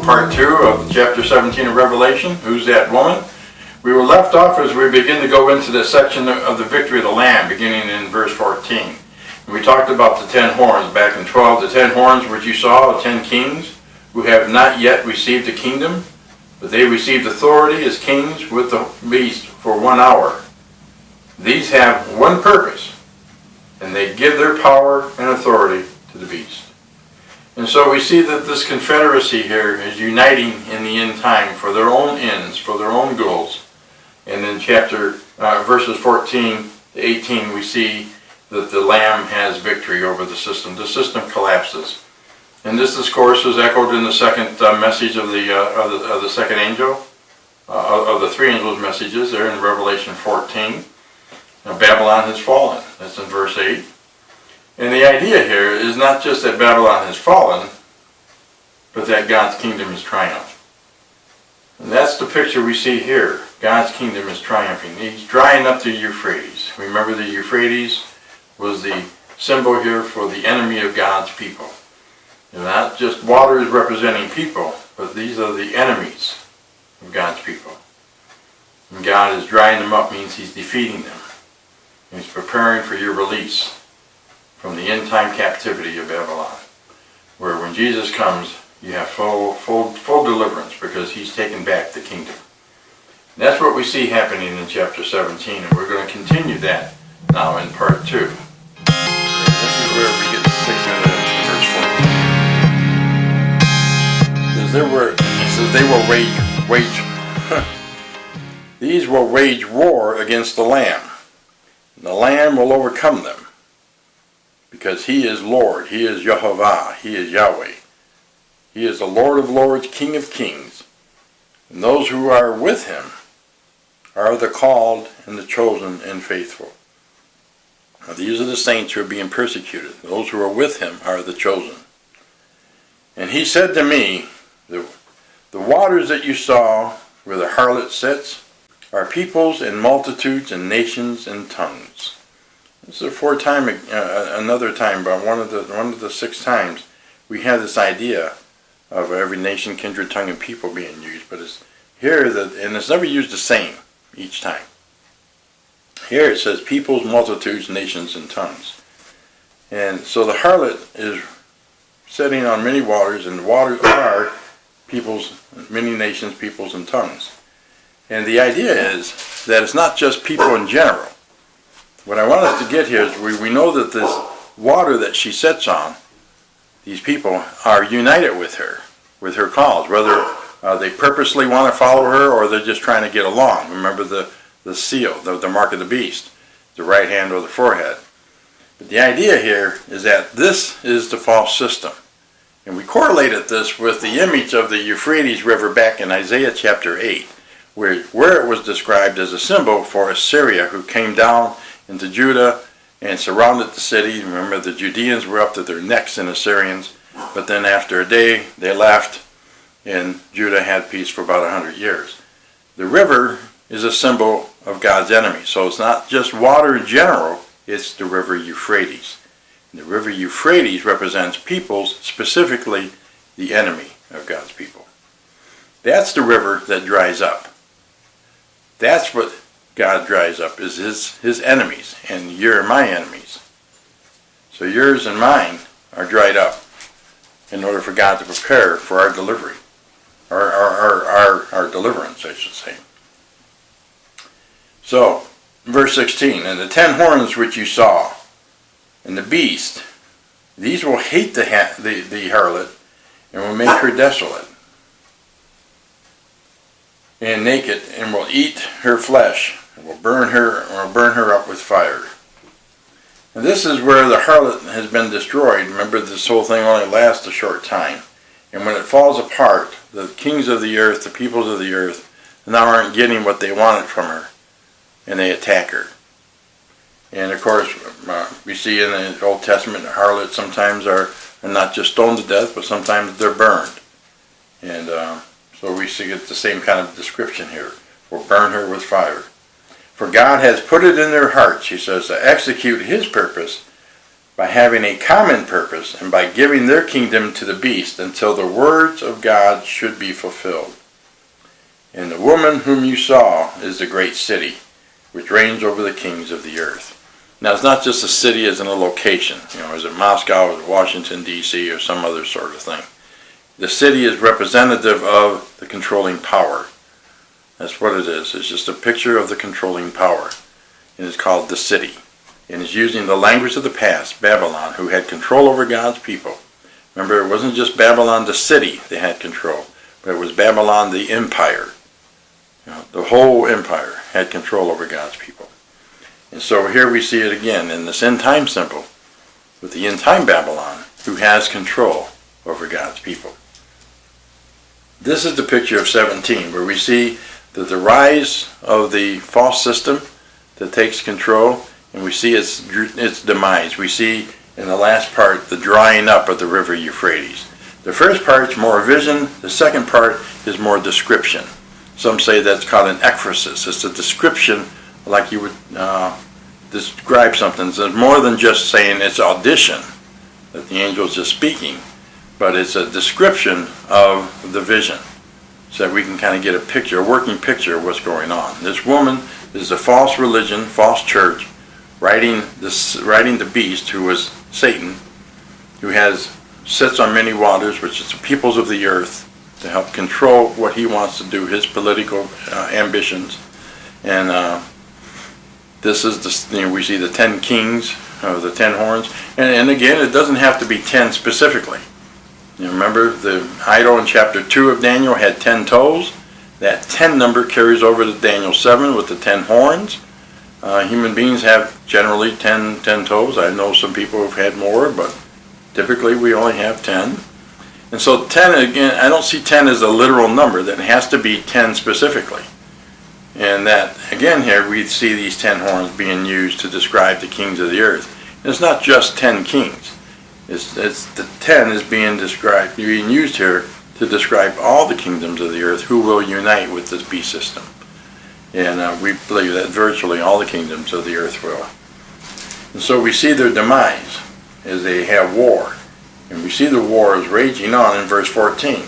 part 2 of chapter 17 of Revelation. Who's that woman? We were left off as we begin to go into the section of the victory of the Lamb, beginning in verse 14. And we talked about the 10 horns back in 12. The 10 horns which you saw, the 10 kings, who have not yet received a kingdom, but they received authority as kings with the beast for 1 hour. These have one purpose, and they give their power and authority to the beast. And so we see that this confederacy here is uniting in the end time for their own ends, for their own goals. And in verses 14 to 18, we see that the Lamb has victory over the system. The system collapses. And this, of course, is echoed in the second message of the second angel, of the 3 angels' messages there in Revelation 14. Now, Babylon has fallen. That's in verse 8. And the idea here is not just that Babylon has fallen, but that God's kingdom is triumphant. And that's the picture we see here. God's kingdom is triumphing. He's drying up the Euphrates. Remember, the Euphrates was the symbol here for the enemy of God's people. And not just waters representing people, but these are the enemies of God's people. And God is drying them up, means He's defeating them. And He's preparing for your release from the end-time captivity of Babylon, where when Jesus comes, you have full deliverance because He's taken back the kingdom. And that's what we see happening in chapter 17, and we're going to continue that now in part 2. This is where we get to 6 into verse 14. It says they will these will wage war against the Lamb. And the Lamb will overcome them, because He is Lord, He is Jehovah, He is Yahweh. He is the Lord of lords, King of kings. And those who are with Him are the called and the chosen and faithful. Now, these are the saints who are being persecuted. Those who are with Him are the chosen. And He said to me, the waters that you saw where the harlot sits are peoples and multitudes and nations and tongues. This is another time, but one of the 6 times we have this idea of every nation, kindred, tongue, and people being used. But it's here and it's never used the same each time. Here it says peoples, multitudes, nations, and tongues. And so the harlot is sitting on many waters, and the waters are peoples, many nations, peoples, and tongues. And the idea is that it's not just people in general. What I want us to get here is we know that this water that she sits on, these people are united with her cause, whether they purposely want to follow her or they're just trying to get along. Remember the seal, the mark of the beast, the right hand or the forehead. But the idea here is that this is the false system. And we correlated this with the image of the Euphrates River back in Isaiah chapter 8, where it was described as a symbol for Assyria, who came down into Judah and surrounded the city. Remember, the Judeans were up to their necks in Assyrians, but then after a day they left, and Judah had peace for about 100 years. The river is a symbol of God's enemy, so it's not just water in general, it's the river Euphrates. And the river Euphrates represents peoples, specifically the enemy of God's people. That's the river that dries up. That's what God dries up, is his enemies, and you're my enemies. So yours and mine are dried up in order for God to prepare for our delivery, our deliverance, I should say. So, verse 16, and the 10 horns which you saw, and the beast, these will hate the harlot, and will make her desolate and naked, and will eat her flesh, and will burn her up with fire. And this is where the harlot has been destroyed. Remember, this whole thing only lasts a short time. And when it falls apart, the kings of the earth, the peoples of the earth, now aren't getting what they wanted from her, and they attack her. And of course, we see in the Old Testament, the harlots sometimes are not just stoned to death, but sometimes they're burned. And so we see it's the same kind of description here. Will burn her with fire. For God has put it in their hearts, he says, to execute his purpose by having a common purpose and by giving their kingdom to the beast until the words of God should be fulfilled. And the woman whom you saw is the great city, which reigns over the kings of the earth. Now, it's not just a city as in a location. Is it Moscow, is it Washington, D.C., or some other sort of thing? The city is representative of the controlling power. That's what it is. It's just a picture of the controlling power. And it's called the city. And it's using the language of the past, Babylon, who had control over God's people. Remember, it wasn't just Babylon the city they had control, but it was Babylon the empire. The whole empire had control over God's people. And so here we see it again in this end time symbol with the end time Babylon, who has control over God's people. This is the picture of 17, where we see that the rise of the false system that takes control, and we see its demise. We see in the last part the drying up of the river Euphrates. The first part is more vision. The second part is more description. Some say that's called an ekphrasis. It's a description like you would describe something. So it's more than just saying it's audition that the angel's just speaking, but it's a description of the vision so that we can kind of get a picture, a working picture of what's going on. This woman is a false religion, false church, riding the beast, who was Satan, who sits on many waters, which is the peoples of the earth, to help control what he wants to do, his political ambitions. And this is we see the 10 kings of the 10 horns. And again, it doesn't have to be 10 specifically. Remember, the idol in chapter 2 of Daniel had 10 toes. That 10 number carries over to Daniel 7 with the 10 horns. Human beings have generally 10 toes. I know some people have had more, but typically we only have 10. And so 10, again, I don't see 10 as a literal number. That has to be 10 specifically. And that, again, here we see these 10 horns being used to describe the kings of the earth. And it's not just 10 kings. It's the 10 is being used here to describe all the kingdoms of the earth who will unite with this beast system. And we believe that virtually all the kingdoms of the earth will. And so we see their demise as they have war. And we see the war is raging on in verse 14.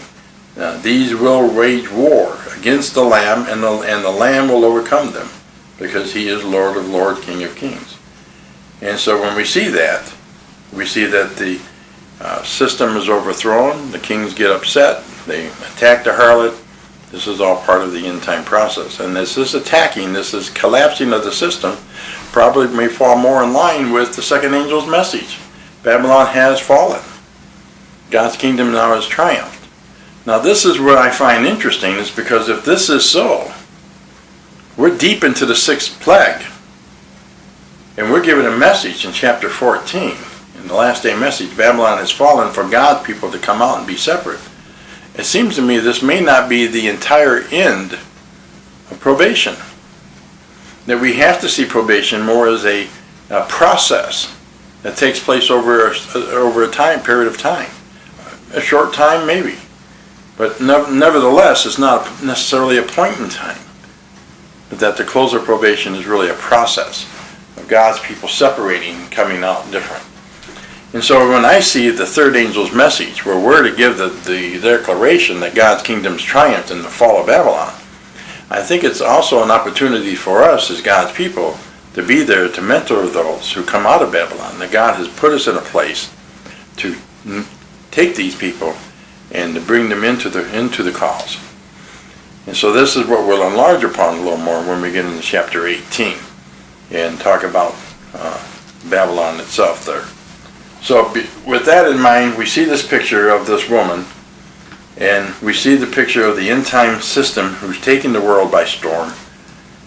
These will wage war against the Lamb, and the Lamb will overcome them, because he is Lord of lords, King of kings. And so when we see that the system is overthrown, the kings get upset, they attack the harlot. This is all part of the end time process. And this is collapsing of the system, probably may fall more in line with the second angel's message. Babylon has fallen. God's kingdom now has triumphed. Now this is what I find interesting, is because if this is so, we're deep into the 6th plague. And we're given a message in chapter 14, in the last day message, Babylon has fallen, for God's people to come out and be separate. It seems to me this may not be the entire end of probation. That we have to see probation more as a process that takes place over a period of time. A short time, maybe. But nevertheless, it's not necessarily a point in time. But that the close of probation is really a process of God's people separating and coming out different. And so when I see the third angel's message, where we're to give the declaration that God's kingdom's triumphed in the fall of Babylon, I think it's also an opportunity for us as God's people to be there to mentor those who come out of Babylon. That God has put us in a place to take these people and to bring them into the cause. And so this is what we'll enlarge upon a little more when we get into chapter 18 and talk about Babylon itself there. So with that in mind, we see this picture of this woman, and we see the picture of the end time system who's taking the world by storm.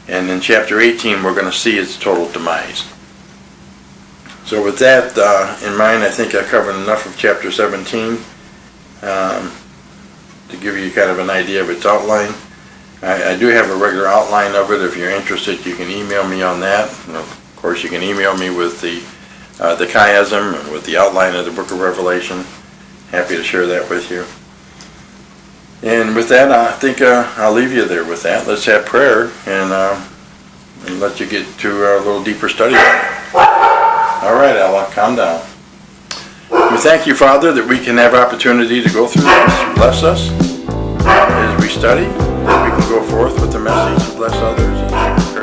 And in chapter 18, we're going to see its total demise. So with that in mind, I think I covered enough of chapter 17 to give you kind of an idea of its outline. I do have a regular outline of it. If you're interested, you can email me on that. And of course, you can email me with the chiasm and with the outline of the book of Revelation. Happy to share that with you. And with that, I think I'll leave you there with that. Let's have prayer and let you get to a little deeper study of it. All right, Ella, calm down. thank you, Father, that we can have opportunity to go through this. Bless us as we study, that we can go forth with the message and bless others as we prepare